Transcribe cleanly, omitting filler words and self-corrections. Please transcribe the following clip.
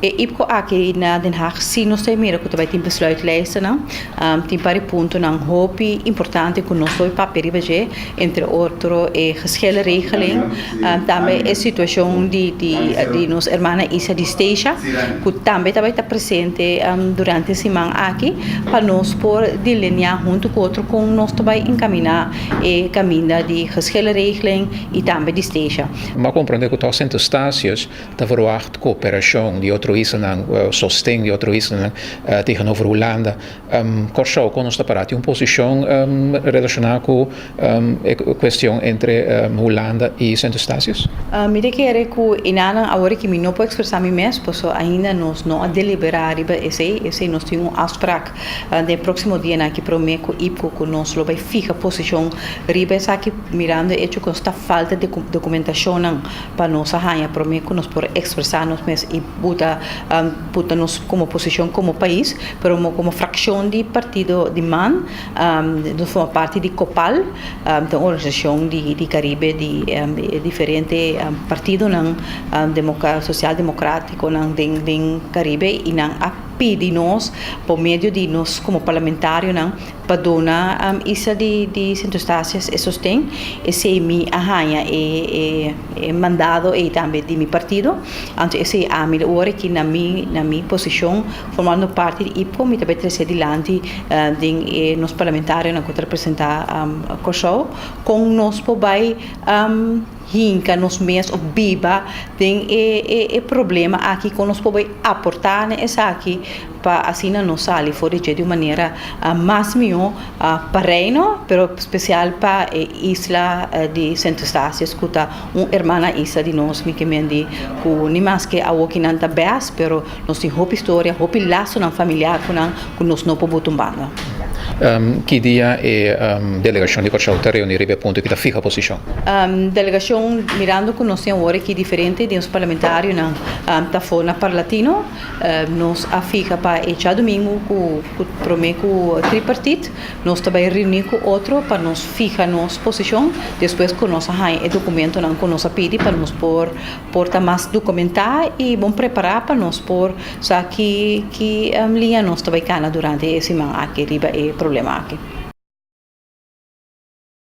ipko aqui na Den Haag sim nós temos mira que também tem besluitlijsten não tem para ponto não hopi importante que nós dois papel je entre outro geschilregeling também a situação de nos hermana Isa de Steja que também está presente durante a semana aqui para nós por delinear junto com outro com nós também encaminhar e caminho de geschilregeling e também de Steja. Maar compreender que os centro-estácios da verwacht cooperação de outro Island, sostém de outro Island tegenover Holanda. Corso com nós separati posição relacionada com a questão entre Holanda e centro-estácios. Me quero que inana agora que me não posso expressar me mesmo, porque ainda nós não a deliberar esse nós temos afspraak no próximo dia na que prometo ipco que nós lo vai ficar posição riba aqui mirando hecho que está falta de documentação para nós arranhar prometo nós por expressar nos mesmo e puta nos como posição como país, pero como fração de partido de MAN, nós somos parte de COPAL, da organização de Caribe de diferente partido social democrático de Caribe e pedi nós por meio de nós como parlamentário para donar isso de centro-estácios e sostém esse me arranha e mandado e também de meu partido então esse a mim hora que na minha posição formando parte de IPCO me também trazer adiante de nos parlamentários que representar Kosovo com nós por vai hinca nos mês ou biba tem problema aqui com nós podemos aportar essa aqui para assim não sair fora de maneira mais melhor para reino, pero especial para isla de centro-estácios que tá hermana isla de nós que mendi que nem mais que a que não tá bem, pero nós tem hope história, hope laço familiar com nós não podemos tumbar. Que dia é delegação de Corso te reunir ponto que está fixa a posição? Delegação mirando que nós temos hora que diferente de uns parlamentários tá fora para latino nós a fica para esse domingo que prometo tripartite nós também reunir com outro para nós ficar nossa posição depois que nós arranha o documento com nós pedi para nós por mais documentar e bom preparar para nós por que linha nós também cana durante esse semana aqui riba é problema aqui.